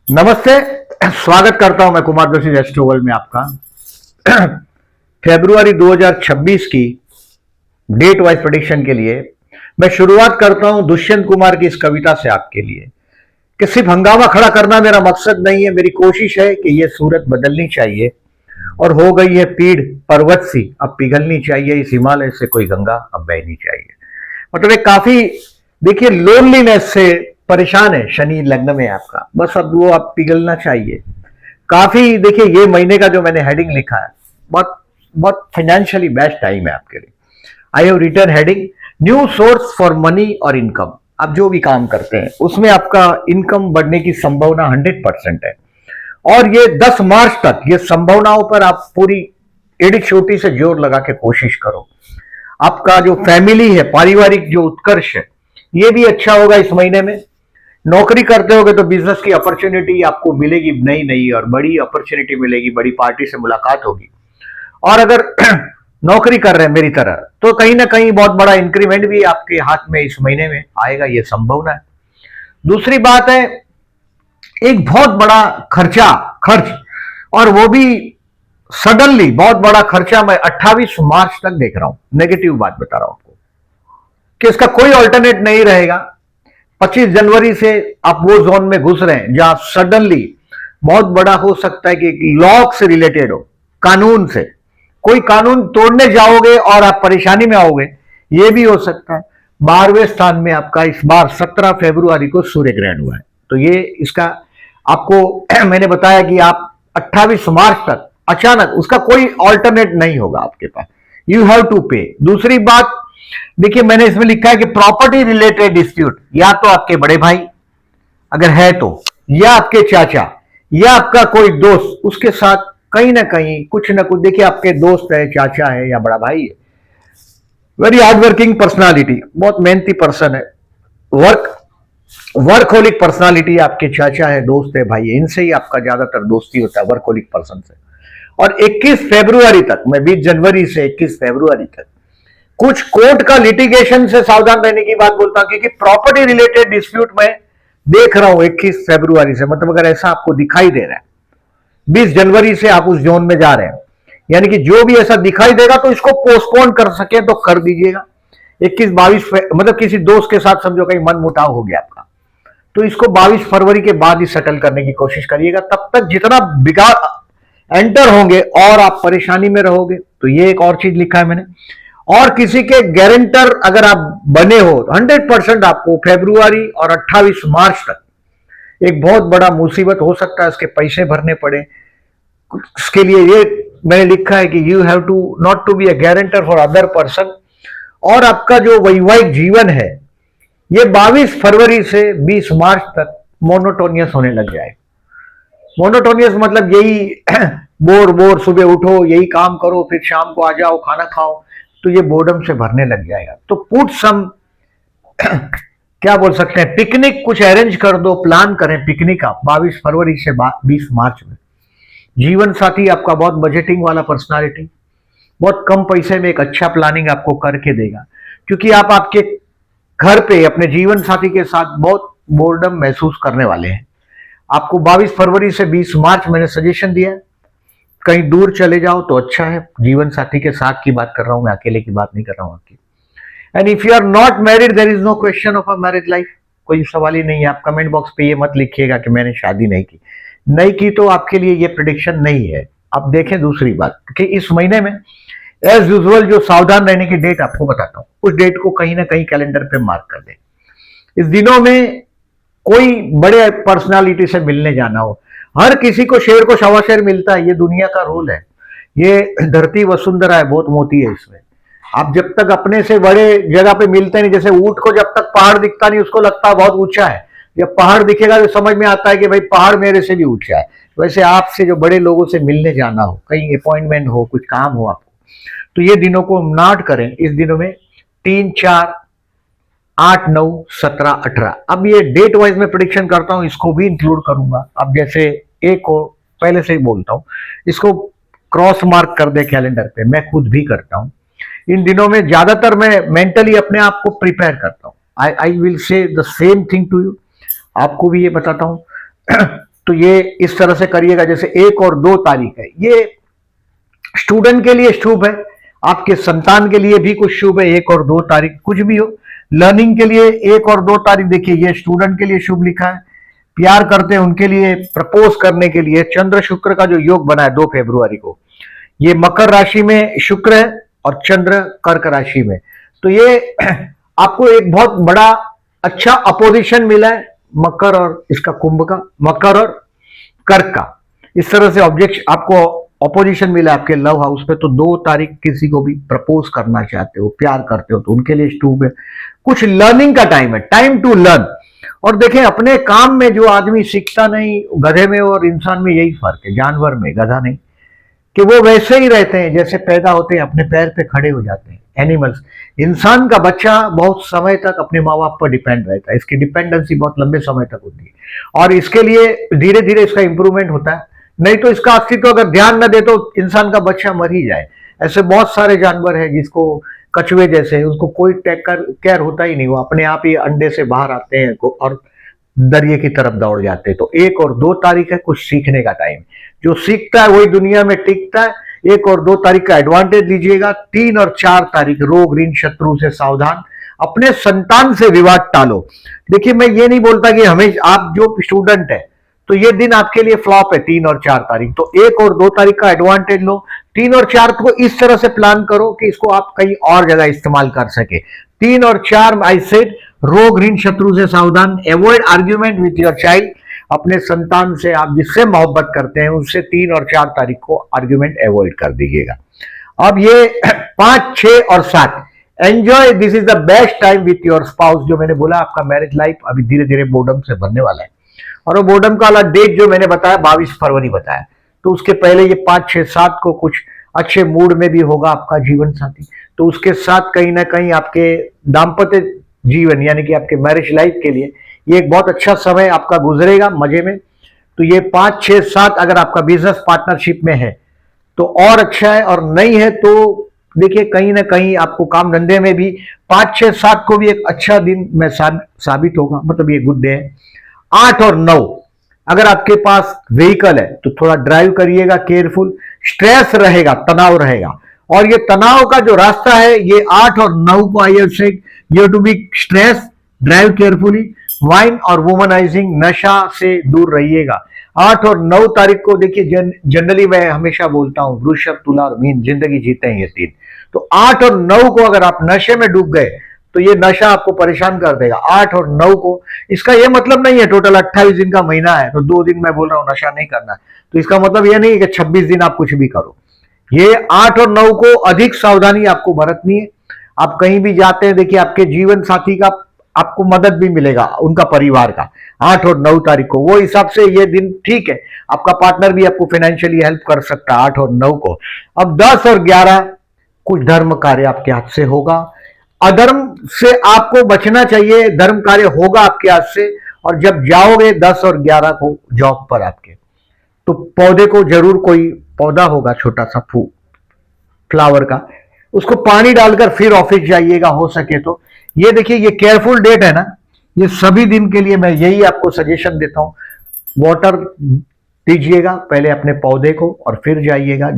नमस्ते। स्वागत करता हूं मैं कुमार जोशी एस्ट्रोवर्ल्ड में आपका। फरवरी 2026 की डेट वाइज प्रेडिक्शन के लिए मैं शुरुआत करता हूं दुष्यंत कुमार की इस कविता से आपके लिए कि सिर्फ हंगामा खड़ा करना मेरा मकसद नहीं है। मेरी कोशिश है कि यह सूरत बदलनी चाहिए और हो गई है पीड़ पर्वत सी, अब पिघलनी चाहिए। इस हिमालय से कोई गंगा अब बहनी चाहिए। मतलब एक काफी देखिए लोनलीनेस से परेशान है, शनि लग्न में आपका, बस अब वो आप पिघलना चाहिए। काफी देखिए ये महीने का जो मैंने हेडिंग लिखा है बहुत बहुत फाइनेंशियली बेस्ट टाइम है आपके लिए। I have return heading new source for money और इनकम। आप जो भी काम करते हैं उसमें आपका इनकम बढ़ने की संभावना 100% है और ये 10 मार्च तक ये संभावनाओं पर आप पूरी एड़ी चोटी से जोर लगा के कोशिश करो। आपका जो फैमिली है, पारिवारिक जो उत्कर्ष है, ये भी अच्छा होगा इस महीने में। नौकरी करते होगे तो बिजनेस की अपॉर्चुनिटी आपको मिलेगी, नई नई और बड़ी अपॉर्चुनिटी मिलेगी, बड़ी पार्टी से मुलाकात होगी। और अगर नौकरी कर रहे हैं मेरी तरह तो कहीं ना कहीं बहुत बड़ा इंक्रीमेंट भी आपके हाथ में इस महीने में आएगा, ये संभावना है। दूसरी बात है एक बहुत बड़ा खर्च, और वो भी सडनली बहुत बड़ा खर्चा मैं 28 मार्च तक देख रहा हूं। नेगेटिव बात बता रहा हूं आपको कि इसका कोई ऑल्टरनेट नहीं रहेगा। 25 जनवरी से आप वो जोन में घुस रहे हैं जहां सडनली बहुत बड़ा हो सकता है कि लॉ से रिलेटेड हो, कानून से कोई कानून तोड़ने जाओगे और आप परेशानी में आओगे, ये भी हो सकता है। 12वें स्थान में आपका इस बार 17 फरवरी को सूर्य ग्रहण हुआ है, तो ये इसका आपको मैंने बताया कि आप 28 मार्च तक अचानक उसका कोई ऑल्टरनेट नहीं होगा आपके पास। यू हैव टू पे। दूसरी बात देखिए मैंने इसमें लिखा है कि प्रॉपर्टी रिलेटेड डिस्प्यूट, या तो आपके बड़े भाई अगर है तो, या आपके चाचा, या आपका कोई दोस्त, उसके साथ कहीं ना कहीं कुछ ना कुछ। देखिए आपके दोस्त है, चाचा है या बड़ा भाई है, वेरी हार्ड वर्किंग पर्सनालिटी, बहुत मेहनती पर्सन है, वर्कहोलिक पर्सनालिटी आपके चाचा है, दोस्त है, भाई है, इनसे ही आपका ज्यादातर दोस्ती होता है, वर्कहोलिक पर्सन से। और 21 फरवरी तक, मैं 20 जनवरी से 21 फरवरी तक कुछ कोर्ट का लिटिगेशन से सावधान रहने की बात बोलता हूं, क्योंकि प्रॉपर्टी रिलेटेड डिस्प्यूट में देख रहा हूं 21 फरवरी से। मतलब अगर ऐसा आपको दिखाई दे रहा है 20 जनवरी से आप उस जोन में जा रहे हैं, यानी कि जो भी ऐसा दिखाई देगा तो इसको पोस्टपोन कर सके तो कर दीजिएगा। 21-22 मतलब किसी दोस्त के साथ समझो कहीं मन मुटाव हो गया आपका, तो इसको 22 फरवरी के बाद ही सेटल करने की कोशिश करिएगा। तब तक जितना बिगाड़ एंटर होंगे और आप परेशानी में रहोगे। तो ये एक और चीज लिखा है मैंने। और किसी के गारंटर अगर आप बने हो तो 100% आपको फरवरी और 28 मार्च तक एक बहुत बड़ा मुसीबत हो सकता है, इसके पैसे भरने पड़े। इसके लिए ये मैंने लिखा है कि you have to not to be a guarantor for other person. और आपका जो वैवाहिक जीवन है ये 22 फरवरी से 20 मार्च तक मोनोटोनियस होने लग जाए। मोनोटोनियस मतलब यही बोर सुबह उठो, यही काम करो, फिर शाम को आ जाओ, खाना खाओ, तो ये बोर्डम से भरने लग जाएगा। तो पुट सम क्या बोल सकते हैं, पिकनिक कुछ अरेंज कर दो, प्लान करें पिकनिक आप 22 फरवरी से 20 मार्च में। जीवन साथी आपका बहुत बजटिंग वाला पर्सनालिटी, बहुत कम पैसे में एक अच्छा प्लानिंग आपको करके देगा, क्योंकि आप आपके घर पे अपने जीवन साथी के साथ बहुत बोर्डम महसूस करने वाले हैं। आपको 22 फरवरी से 20 मार्च मैंने सजेशन दिया है, कहीं दूर चले जाओ तो अच्छा है। जीवन साथी के साथ की बात कर रहा हूं मैं, अकेले की बात नहीं कर रहा हूं आपकी। And if you are not married there is no question of a marriage life, कोई सवाल ही नहीं है। आप कमेंट बॉक्स पे ये मत लिखिएगा कि मैंने शादी नहीं की तो आपके लिए ये प्रेडिक्शन नहीं है। अब देखें दूसरी बात कि इस महीने में एज यूजुअल जो सावधान रहने की डेट आपको बताता हूं, उस डेट को कहीं ना कहीं कैलेंडर पे मार्क कर दें। इस दिनों में कोई बड़े पर्सनालिटी से मिलने जाना हो, हर किसी को शेर को सवा शेर मिलता है, ये दुनिया का रूल है। ये धरती वसुंधरा है, बहुत मोटी है इसमें। आप जब तक अपने से बड़े जगह पे मिलते नहीं, जैसे ऊंट को जब तक पहाड़ दिखता नहीं उसको लगता है बहुत ऊंचा है, जब पहाड़ दिखेगा तो समझ में आता है कि भाई पहाड़ मेरे से भी ऊंचा है। वैसे आपसे जो बड़े लोगों से मिलने जाना हो, कहीं अपॉइंटमेंट हो, कुछ काम हो आपको, तो ये दिनों को नोट करें। इस दिनों में 3, 4, 8, 9, 17, 18। अब ये डेट वाइज में प्रेडिक्शन करता हूं, इसको भी इंक्लूड करूंगा। अब जैसे एक को पहले से ही बोलता हूं, इसको क्रॉस मार्क कर दे कैलेंडर पे, मैं खुद भी करता हूं। इन दिनों में ज्यादातर मैं मेंटली अपने आप को प्रिपेयर करता हूं। I will say the same thing to you, आपको भी ये बताता हूं। तो ये इस तरह से करिएगा। जैसे 1 और 2 तारीख है, ये स्टूडेंट के लिए शुभ है, आपके संतान के लिए भी कुछ शुभ है। 1 और 2 तारीख कुछ भी हो, लर्निंग के लिए 1 और 2 तारीख देखिए, ये स्टूडेंट के लिए शुभ लिखा है। प्यार करते हैं उनके लिए, प्रपोज करने के लिए चंद्र शुक्र का जो योग बना है 2 फरवरी को, ये मकर राशि में शुक्र है और चंद्र कर्क राशि में। तो ये आपको एक बहुत बड़ा अच्छा अपोजिशन मिला है मकर और इसका कुंभ का, मकर और कर्क का। इस तरह से ऑब्जेक्ट आपको अपोजिशन मिला आपके लव हाउस पे। तो 2 तारीख किसी को भी प्रपोज करना चाहते हो, प्यार करते हो, तो उनके लिए शुभ है। कुछ लर्निंग का टाइम है, टाइम टू लर्न। और देखें अपने काम में जो आदमी सीखता नहीं, गधे में और इंसान में यही फर्क है, जानवर में, गधा नहीं, कि वो वैसे ही रहते हैं जैसे पैदा होते हैं, अपने पैर पे खड़े हो जाते हैं। एनिमल्स, इंसान का बच्चा बहुत समय तक अपने माँ बाप पर डिपेंड रहता है, इसकी डिपेंडेंसी बहुत लंबे समय तक होती है और इसके लिए धीरे धीरे इसका इंप्रूवमेंट होता है। नहीं तो इसका अस्तित्व अगर ध्यान न दे तो इंसान का बच्चा मर ही जाए। ऐसे बहुत सारे जानवर हैं जिसको, कछुए जैसे, उसको कोई केयर होता ही नहीं, वो अपने आप ही अंडे से बाहर आते हैं और दरिए की तरफ दौड़ जाते हैं। तो 1 और 2 तारीख है कुछ सीखने का टाइम, जो सीखता है वही दुनिया में टिकता है। 1 और 2 तारीख का एडवांटेज लीजिएगा। 3 और 4 तारीख रोग ऋण शत्रु से सावधान, अपने संतान से विवाद टालो। देखिए मैं ये नहीं बोलता कि हमेशा आप जो स्टूडेंट है तो ये दिन आपके लिए फ्लॉप है 3 और 4 तारीख, तो 1 और 2 तारीख का एडवांटेज लो। 3 और 4 को इस तरह से प्लान करो कि इसको आप कहीं और जगह इस्तेमाल कर सके। 3 और 4 आई सेड रोग ऋण शत्रु से सावधान, avoid argument with your child, अपने संतान से, आप जिससे मोहब्बत करते हैं उससे 3 और 4 तारीख को आर्ग्यूमेंट अवॉइड कर दीजिएगा। अब ये 5, 6 और 7 enjoy, this is the best time with your spouse. जो मैंने बोला आपका मैरिज लाइफ अभी धीरे धीरे बोर्डम से बनने वाला है और वो बोर्डम का वाला डेट जो मैंने बताया 22 फरवरी बताया, तो उसके पहले ये 5, 6, 7 को कुछ अच्छे मूड में भी होगा आपका जीवन साथी। तो उसके साथ कहीं ना कहीं आपके दाम्पत्य जीवन यानी कि आपके मैरिज लाइफ के लिए ये एक बहुत अच्छा समय आपका गुजरेगा मजे में। तो ये 5, 6, 7 अगर आपका बिजनेस पार्टनरशिप में है तो और अच्छा है, और नहीं है तो देखिए कहीं ना कहीं आपको काम धंधे में भी 5, 6, 7 को भी एक अच्छा दिन में साबित होगा, मतलब ये गुड डे है। 8 और 9 अगर आपके पास व्हीकल है तो थोड़ा ड्राइव करिएगा केयरफुल, स्ट्रेस रहेगा, तनाव रहेगा, और ये तनाव का जो रास्ता है ये 8 और 9 को I have said you to be stress, drive carefully, wine और वुमनाइजिंग, नशा से दूर रहिएगा। 8 और 9 तारीख को देखिए जनरली मैं हमेशा बोलता हूं वृषभ, तुला और मीन जिंदगी जीते हैं ये 3, तो 8 और 9 को अगर आप नशे में डूब गए तो ये नशा आपको परेशान कर देगा। 8 और 9 को, इसका ये मतलब नहीं है टोटल 28 दिन का महीना है तो 2 दिन मैं बोल रहा हूं नशा नहीं करना, तो इसका मतलब ये नहीं है कि 26 दिन आप कुछ भी करो। ये 8 और 9 को अधिक सावधानी आपको बरतनी है। आप कहीं भी जाते हैं देखिए आपके जीवन साथी का आपको मदद भी मिलेगा, उनका परिवार का, 8 और 9 तारीख को, वो हिसाब से ये दिन ठीक है। आपका पार्टनर भी आपको फाइनेंशियली हेल्प कर सकता है 8 और 9 को। अब 10 और 11 कुछ धर्म कार्य आपके हाथ से होगा, अधर्म से आपको बचना चाहिए, धर्म कार्य होगा आपके हाथ से। और जब जाओगे 10 और 11 को जॉब पर आपके, तो पौधे को जरूर, कोई पौधा होगा छोटा सा फ्लावर का, उसको पानी डालकर फिर ऑफिस जाइएगा हो सके तो। ये देखिए ये केयरफुल डेट है ना, ये सभी दिन के लिए मैं यही आपको सजेशन देता हूं। वाटर दीजिएगा पहले अपने पौधे को और फिर जाइएगा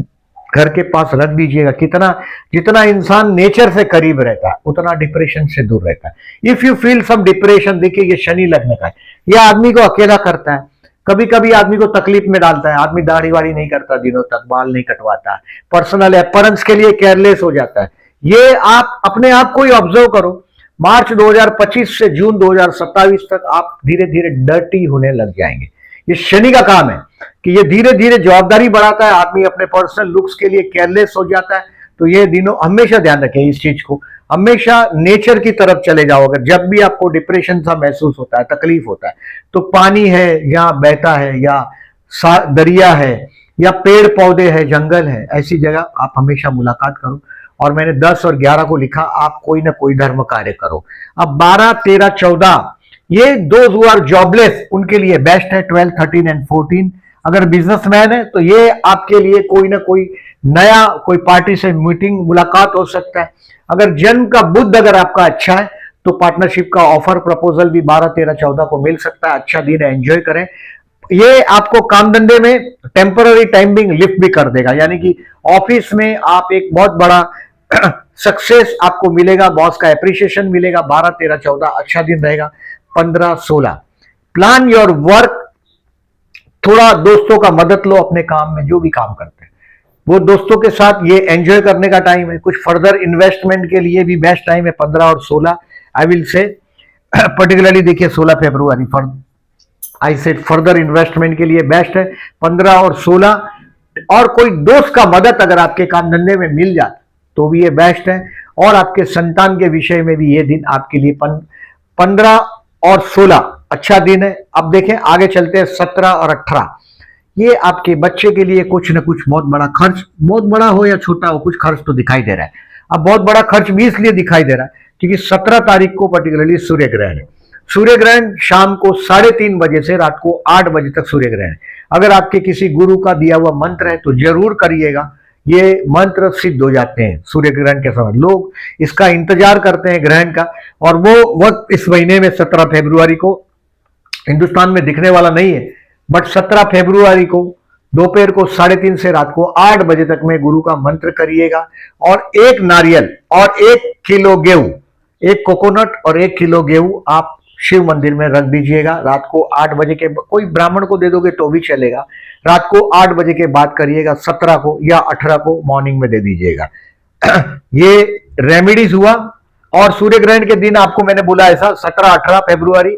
घर के पास रख दीजिएगा। कितना जितना इंसान नेचर से करीब रहता है उतना डिप्रेशन से दूर रहता है। If you feel some depression, देखिए ये शनि लग्न का है, यह आदमी को अकेला करता है, कभी कभी आदमी को तकलीफ में डालता है। आदमी दाढ़ी वाड़ी नहीं करता दिनों तक, बाल नहीं कटवाता, पर्सनल अपीयरेंस के लिए केयरलेस हो जाता है। ये आप अपने आप को ही ऑब्जर्व करो। मार्च 2025 से जून 2027 तक आप धीरे धीरे डर्टी होने लग जाएंगे। ये शनि का काम है कि ये धीरे धीरे जवाबदारी बढ़ाता है, आदमी अपने पर्सनल लुक्स के लिए केयरलेस हो जाता है। तो ये दिनों हमेशा ध्यान रखें इस चीज को, हमेशा नेचर की तरफ चले जाओ। अगर जब भी आपको डिप्रेशन सा महसूस होता है, तकलीफ होता है, तो पानी है या बहता है या दरिया है या पेड़ पौधे है, जंगल है, ऐसी जगह आप हमेशा मुलाकात करो। और मैंने 10 और 11 को लिखा आप कोई ना कोई धर्म कार्य करो। अब 12, 13, 14 ये दोज हु आर जॉबलेस उनके लिए बेस्ट है। 12, 13 एंड 14 अगर बिजनेसमैन है तो ये आपके लिए कोई ना कोई नया, कोई पार्टी से मीटिंग मुलाकात हो सकता है। अगर जन्म का बुध अगर आपका अच्छा है तो पार्टनरशिप का ऑफर प्रपोजल भी 12, 13, 14 को मिल सकता है। अच्छा दिन है, एंजॉय करें। ये आपको काम धंधे में टेम्पररी टाइमिंग लिफ्ट भी कर देगा, यानी कि ऑफिस में आप एक बहुत बड़ा सक्सेस आपको मिलेगा, बॉस का एप्रिसिएशन मिलेगा। 12, 13, 14 अच्छा दिन रहेगा। 15, 16 प्लान योर वर्क। थोड़ा दोस्तों का मदद लो अपने काम में, जो भी काम करते हैं वो दोस्तों के साथ ये एंजॉय करने का टाइम है। कुछ फर्दर इन्वेस्टमेंट के लिए भी बेस्ट टाइम है 15 और 16, आई विल से पर्टिकुलरली देखिए 16 फरवरी for I said further investment के लिए बेस्ट है 15 और 16। और कोई दोस्त का मदद अगर आपके काम धंधे में मिल जाए तो भी ये बेस्ट है। और आपके संतान के विषय में भी ये दिन आपके लिए 15 और 16 अच्छा दिन है। अब देखें आगे चलते हैं 17 और 18। ये आपके बच्चे के लिए कुछ ना कुछ बहुत बड़ा खर्च, बहुत बड़ा हो या छोटा हो, कुछ खर्च तो दिखाई दे रहा है। अब बहुत बड़ा खर्च भी इसलिए दिखाई दे रहा है क्योंकि 17 तारीख को पर्टिकुलरली सूर्य ग्रहण है। सूर्य ग्रहण शाम को 3:30 बजे से रात को 8 बजे तक सूर्य ग्रहण है। अगर आपके किसी गुरु का दिया हुआ मंत्र है तो जरूर करिएगा, ये मंत्र सिद्ध हो जाते हैं सूर्य ग्रहण के समय। लोग इसका इंतजार करते हैं ग्रहण का, और वो वक्त इस महीने में 17 फरवरी को हिंदुस्तान में दिखने वाला नहीं है, बट 17 फरवरी को दोपहर को 3:30 से रात को 8 बजे तक में गुरु का मंत्र करिएगा। और 1 नारियल और 1 किलो गेहूं, 1 कोकोनट और 1 किलो गेहूं आप शिव मंदिर में रख दीजिएगा। रात को 8 बजे के, कोई ब्राह्मण को दे दोगे तो भी चलेगा। रात को 8 बजे के बाद करिएगा, 17 को या 18 को मॉर्निंग में दे दीजिएगा। ये रेमेडीज हुआ। और सूर्य ग्रहण के दिन आपको मैंने बोला ऐसा 17, 18 फरवरी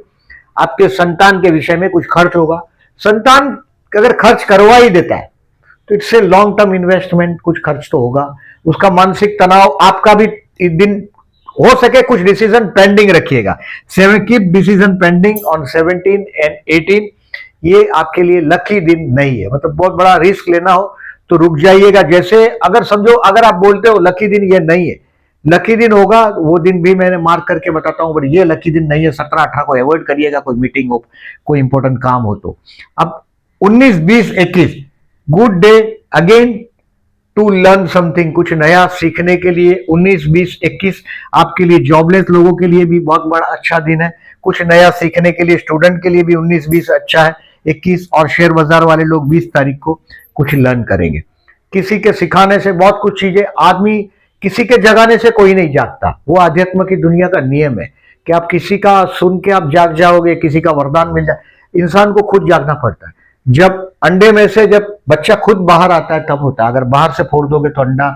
आपके संतान के विषय में कुछ खर्च होगा। संतान अगर खर्च करवा ही देता है तो it's a long term investment, कुछ खर्च तो होगा। उसका मानसिक तनाव आपका भी इस दिन हो सके कुछ डिसीजन पेंडिंग रखिएगा। Keep decision pending on 17 and 18। ये आपके लिए लकी दिन नहीं है, मतलब बहुत बड़ा रिस्क लेना हो तो रुक जाइएगा। जैसे अगर समझो अगर आप बोलते हो लकी दिन ये नहीं है, लकी दिन होगा वो दिन भी मैंने मार्क करके बताता हूं, बट ये लकी दिन नहीं है। 17, 18 को अवॉइड करिएगा, कोई मीटिंग हो, कोई इंपॉर्टेंट काम हो तो। अब 19, 20, 21 good day again to learn something, कुछ नया सीखने के लिए। 19, 20, 21 आपके लिए जॉबलेस लोगों के लिए भी बहुत बड़ा अच्छा दिन है। कुछ नया सीखने के लिए स्टूडेंट के लिए भी 19, 20 अच्छा है। 21 और शेयर बाजार वाले लोग 20 तारीख को कुछ लर्न करेंगे। किसी के सिखाने से बहुत कुछ चीजें, आदमी किसी के जगाने से कोई नहीं जागता, वो आध्यात्म की दुनिया का नियम है कि आप किसी का सुन के आप जाग जाओगे, किसी का वरदान मिल जाए। इंसान को खुद जागना पड़ता है। जब अंडे में से जब बच्चा खुद बाहर आता है तब होता है। अगर बाहर से फोड़ दोगे तो अंडा,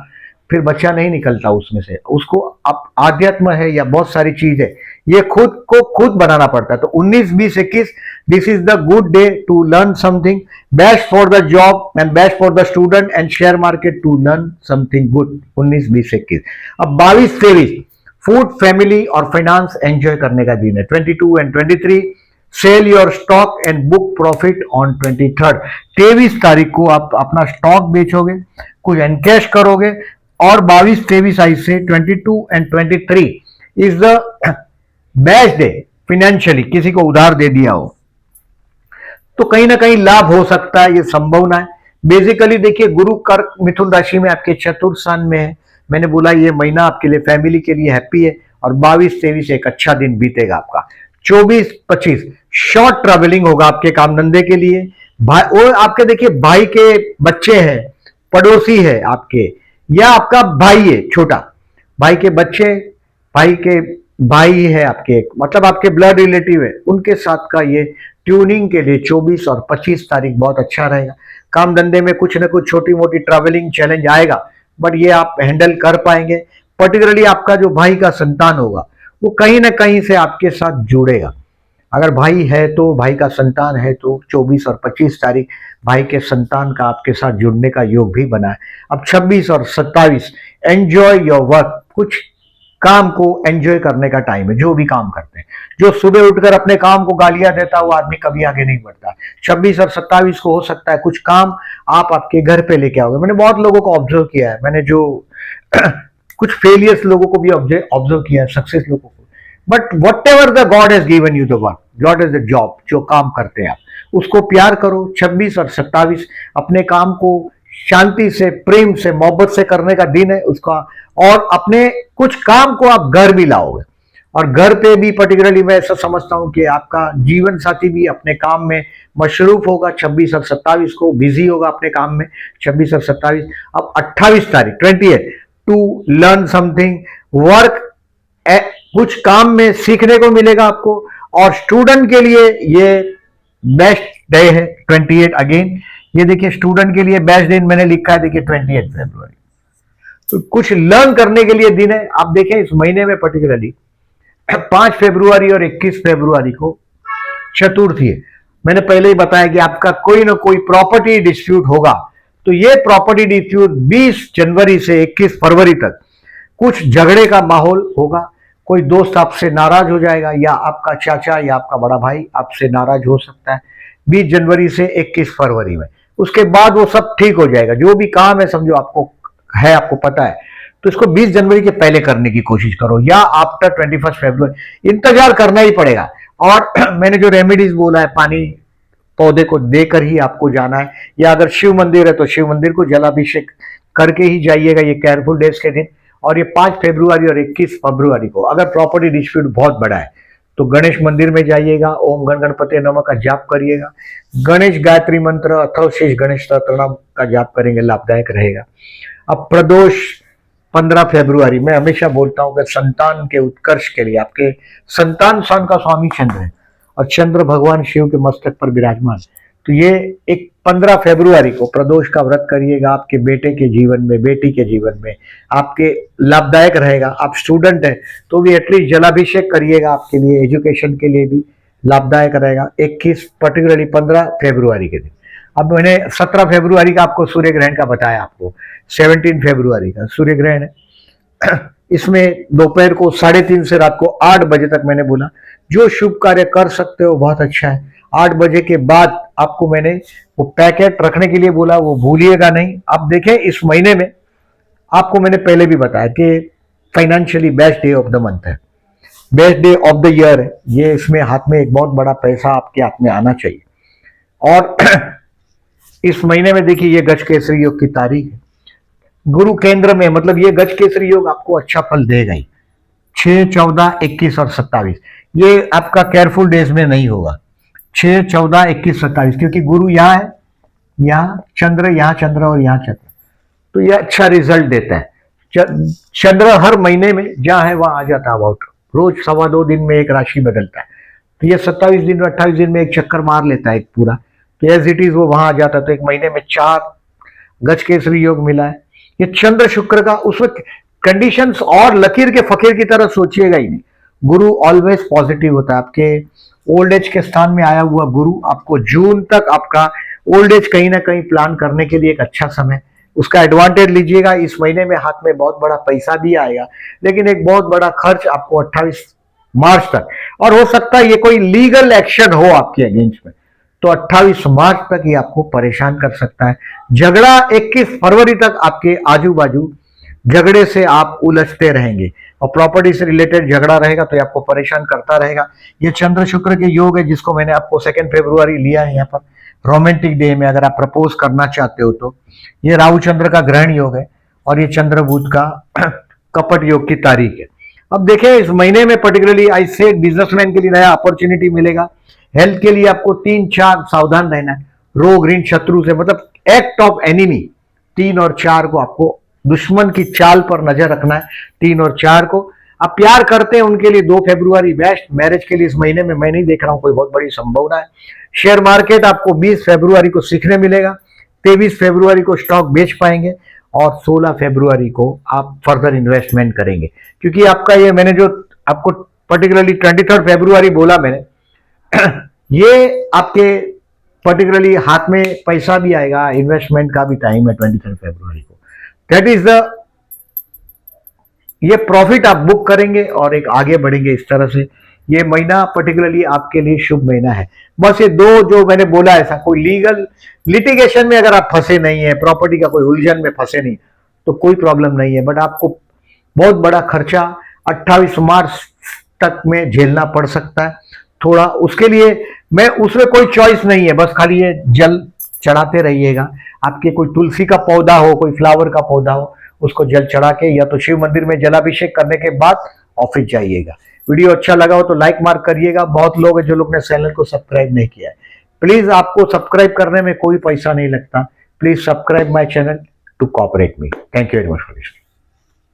फिर बच्चा नहीं निकलता उसमें से। उसको आप आध्यात्म है या बहुत सारी चीज है, ये खुद को खुद बनाना पड़ता है। तो 19, 20, 21 this is the good day to learn something, best for the job and best for the student and share market to learn something good. 19, 20, 21। अब 22, 23 फूड, फैमिली और फाइनेंस एंजॉय करने का दिन है। 22 and 23 sell your stock and book profit on 23rd। 23 तारीख को आप अपना स्टॉक बेचोगे, कुछ एनकैश करोगे। और 22, 23 आई से 22 and 23 is the best day financially. किसी को उधार दे दिया हो तो कहीं ना कहीं लाभ हो सकता है, ये संभावना है। बेसिकली देखिए गुरु कर्क मिथुन राशि में आपके चतुर्थ स्थान में है। मैंने बोला ये महीना आपके लिए फैमिली के लिए हैप्पी है। और 22, 23 एक अच्छा दिन बीतेगा आपका। 24, 25 शॉर्ट ट्रेवलिंग होगा आपके काम धंधे के लिए। भाई, और आपके देखिए भाई के बच्चे हैं, पड़ोसी है आपके, या आपका भाई है छोटा, भाई के बच्चे, भाई के भाई है आपके, मतलब आपके ब्लड रिलेटिव है, उनके साथ का ये ट्यूनिंग के लिए 24 और 25 तारीख बहुत अच्छा रहेगा। काम धंधे में कुछ ना कुछ छोटी मोटी ट्रैवलिंग चैलेंज आएगा, बट ये आप हैंडल कर पाएंगे। पर्टिकुलरली आपका जो भाई का संतान होगा वो कहीं ना कहीं से आपके साथ जुड़ेगा। अगर भाई है तो, भाई का संतान है तो 24 और 25 तारीख भाई के संतान का आपके साथ जुड़ने का योग भी बना है। अब 26 और 27 एंजॉय योर वर्क, कुछ काम को एंजॉय करने का टाइम है। जो भी काम करते हैं, जो सुबह उठकर अपने काम को गालियां देता वो आदमी कभी आगे नहीं बढ़ता। 26 और 27 को हो सकता है कुछ काम आप आपके घर पे लेके आओगे। मैंने बहुत लोगों को ऑब्जर्व किया है, मैंने जो कुछ फेलियर्स लोगों को भी ऑब्जर्व किया है, सक्सेस लोगों को। But what ever the God has given you the work, God is the job, जो काम करते हैं आप उसको प्यार करो। 26 और 27 अपने काम को शांति से, प्रेम से, मोहब्बत से करने का दिन है उसका। और अपने कुछ काम को आप घर भी लाओगे और घर पे भी पर्टिकुलरली मैं ऐसा समझता हूं कि आपका जीवन साथी भी अपने काम में मशरूफ होगा। 26 और 27 को बिजी होगा अपने काम में, 26 और 27। अब 28 तारीख 28 टू लर्न समथिंग वर्क, कुछ काम में सीखने को मिलेगा आपको। और स्टूडेंट के लिए ये बेस्ट डे है 28 अगेन। ये देखिए स्टूडेंट के लिए बेस्ट डे मैंने लिखा है, देखिए 28 फरवरी। तो कुछ लर्न करने के लिए दिन है। आप देखें इस महीने में पर्टिकुलरली 5 फरवरी और 21 फरवरी को चतुर्थी है। मैंने पहले ही बताया कि आपका कोई ना कोई प्रॉपर्टी डिस्प्यूट होगा। तो ये प्रॉपर्टी डिस्प्यूट 20 जनवरी से 21 फरवरी तक कुछ झगड़े का माहौल होगा। कोई दोस्त आपसे नाराज हो जाएगा, या आपका चाचा या आपका बड़ा भाई आपसे नाराज हो सकता है 20 जनवरी से 21 फरवरी में। उसके बाद वो सब ठीक हो जाएगा। जो भी काम है समझो आपको है, आपको पता है, तो इसको 20 जनवरी के पहले करने की कोशिश करो, या आफ्टर 21 फरवरी इंतजार करना ही पड़ेगा। और मैंने जो रेमेडीज बोला है, पानी पौधे को देकर ही आपको जाना है, या अगर शिव मंदिर है तो शिव मंदिर को जलाभिषेक करके ही जाइएगा ये केयरफुल डेज के दिन। और ये 5 फरवरी और 21 फरवरी को अगर प्रॉपर्टी डिस्प्यूट बहुत बड़ा है तो गणेश मंदिर में जाइएगा, ओम गण गणपति नमः का जाप करिएगा, गणेश गायत्री मंत्र अथवा शेष गणेश स्तोत्रम का जाप करेंगे, लाभदायक रहेगा। अब प्रदोष 15 फरवरी, मैं हमेशा बोलता हूं कि संतान के उत्कर्ष के लिए, आपके संतान स्थान का स्वामी चंद्र है और चंद्र भगवान शिव के मस्तक पर विराजमान। तो ये एक 15 फरवरी को प्रदोष का व्रत करिएगा, आपके बेटे के जीवन में, बेटी के जीवन में आपके लाभदायक रहेगा। आप स्टूडेंट हैं तो भी एटलीस्ट जलाभिषेक करिएगा, आपके लिए एजुकेशन के लिए भी लाभदायक रहेगा। 21 पर्टिकुलरली 15 फरवरी के दिन। अब मैंने 17 फरवरी का आपको सूर्य ग्रहण का बताया, आपको 17 फरवरी का सूर्य ग्रहण है। इसमें दोपहर को 3:30 से रात को 8 बजे तक मैंने बोला जो शुभ कार्य कर सकते हो बहुत अच्छा है। 8 बजे के बाद आपको मैंने वो पैकेट रखने के लिए बोला, वो भूलिएगा नहीं। आप देखें इस महीने में आपको मैंने पहले भी बताया कि financially best day of the month है, best day of the year है ये। इसमें हाथ में एक बहुत बड़ा पैसा आपके हाथ में आना चाहिए। और इस महीने में देखिए ये गज केसरी योग की तारीख है, गुरु केंद्र में, मतलब ये गज केसरी योग आपको अच्छा फल देगा ही। 6, 14, 21 और 27 ये आपका केयरफुल डेज में नहीं होगा। 6, 14, 21, 27 क्योंकि गुरु यहाँ है, यहाँ चंद्र और यहाँ चंद्र, तो ये अच्छा रिजल्ट देता है। चंद्र हर महीने में जहाँ है वहां आ जाता है, अबाउट रोज 2.25 दिन में एक राशि बदलता है। तो ये 27 दिन में 28 दिन में एक चक्कर मार लेता है एक पूरा, तो एज इट इज वो वहां आ जाता है। तो एक महीने में 4 गज केसरी योग मिला है। ये चंद्र शुक्र का उसमें कंडीशंस और लकीर के फकीर की तरह सोचिएगा ही नहीं। गुरु ऑलवेज पॉजिटिव होता है। आपके ओल्ड एज के स्थान में आया हुआ गुरु आपको जून तक आपका ओल्ड एज कहीं ना कहीं प्लान करने के लिए एक अच्छा समय, उसका एडवांटेज लीजिएगा। इस महीने में हाथ में बहुत बड़ा पैसा भी आएगा, लेकिन एक बहुत बड़ा खर्च आपको 28 मार्च तक, और हो सकता है ये कोई लीगल एक्शन हो आपके अगेंस्ट में, तो 28 मार्च तक ये आपको परेशान कर सकता है। झगड़ा 21 फरवरी तक आपके आजू बाजू झगड़े से आप उलझते रहेंगे, और प्रॉपर्टी से रिलेटेड झगड़ा रहेगा तो ये आपको परेशान करता रहेगा। ये चंद्र शुक्र के योग है जिसको मैंने आपको 2 फरवरी लिया है यहाँ पर रोमांटिक डे में, अगर आप प्रपोज करना चाहते हो तो। ये राहु चंद्र का ग्रहण योग है और ये चंद्र बुध का कपट योग की तारीख है। अब देखें इस महीने में पर्टिकुलरली आई से बिजनेसमैन के लिए नया अपॉर्चुनिटी मिलेगा। हेल्थ के लिए आपको 3-4 सावधान रहना है, रोग ऋण शत्रु से, मतलब एक्ट ऑफ एनिमी 3 और 4 को आपको दुश्मन की चाल पर नजर रखना है। 3 और 4 को आप प्यार करते हैं उनके लिए 2 फरवरी बेस्ट। मैरिज के लिए इस महीने में मैं नहीं देख रहा हूं कोई बहुत बड़ी संभावना है। शेयर मार्केट आपको 20 फरवरी को सीखने मिलेगा, 23 फरवरी को स्टॉक बेच पाएंगे, और 16 फरवरी को आप फर्दर इन्वेस्टमेंट करेंगे। क्योंकि आपका ये मैंने जो आपको पर्टिकुलरली 23 फरवरी बोला मैंने ये आपके पर्टिकुलरली हाथ में पैसा भी आएगा, इन्वेस्टमेंट का भी टाइम है 23 फरवरी को। दैट इज द, ये प्रॉफिट आप बुक करेंगे और एक आगे बढ़ेंगे इस तरह से। ये महीना पर्टिकुलरली आपके लिए शुभ महीना है। बस ये 2 जो मैंने बोला, ऐसा कोई लीगल लिटिगेशन में अगर आप फंसे नहीं है, प्रॉपर्टी का कोई उलझन में फंसे नहीं, तो कोई प्रॉब्लम नहीं है। बट आपको बहुत बड़ा खर्चा 28 मार्च तक में झेलना पड़ सकता है थोड़ा। उसके लिए मैं, उसमें कोई चॉइस नहीं है, बस खाली ये जल चढ़ाते रहिएगा। आपके कोई तुलसी का पौधा हो, कोई फ्लावर का पौधा हो, उसको जल चढ़ा के या तो शिव मंदिर में जलाभिषेक करने के बाद ऑफिस जाइएगा। वीडियो अच्छा लगा हो तो लाइक मार्क करिएगा। बहुत लोग हैं जो लोग ने चैनल को सब्सक्राइब नहीं किया है, प्लीज आपको सब्सक्राइब करने में कोई पैसा नहीं लगता। Please subscribe my channel to cooperate me. Thank you very much for listening.